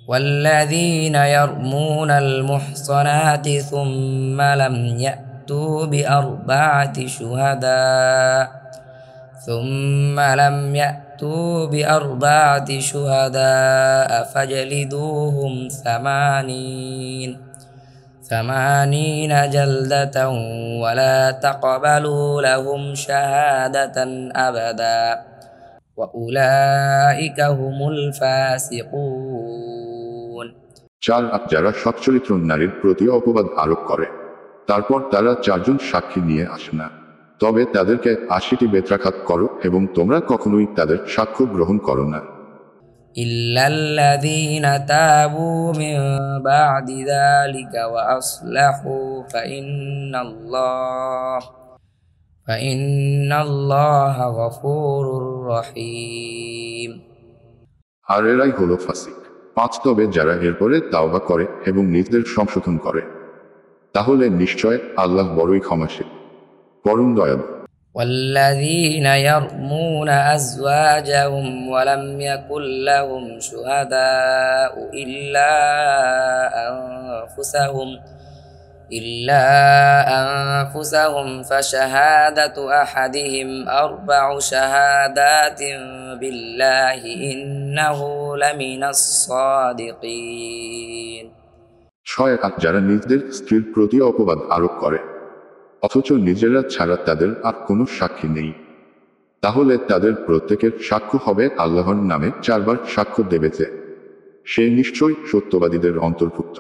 والذين يرمون المحصنات ثم لم يأتوا بأربعة شهداء فاجلدوهم ثمانين جلدة ولا تقبلوا لهم شهادة أبدا وأولئك هم الفاسقون। 4 যারা সচ্চরিত্র নারীর প্রতি অপবাদ আরোপ করে তারপর তারা 4 জন সাক্ষী নিয়ে আসে না, তবে তাদেরকে 80টি বেত্রাঘাত করো এবং তোমরা কখনোই তাদের সাক্ষ্য গ্রহণ করো না। ইল্লাল্লাযীনা তাবু মিন বা'দি যালিকা ওয়া আসলাহু ফাইন্নাল্লাহা গফুরুর রহিম। আর এরাই হলো ফাসিক 5 তবে যারা এরপরে তাওবা করে এবং নিজেদের সংশোধন করে তাহলে নিশ্চয় আল্লাহ বড়ই ক্ষমাশীল পরম দয়ালু। والذين يرمون أزواجهم ولم يكن لهم شهداء إلا أنفسهم فشهادة أحدهم 4 شهادات بالله إنه لمن الصادقين। 6 যারা নিজেদের স্ত্রীর প্রতি অপবাদ আরোপ করে অথচ নিজেরা ছাড়া তাদের আর কোনো সাক্ষী নেই, তাহলে তাদের প্রত্যেকের সাক্ষ্য হবে আল্লাহর নামে 4 বার সাক্ষ্য দেবে যে সে নিশ্চয়ই সত্যবাদীদের অন্তর্ভুক্ত।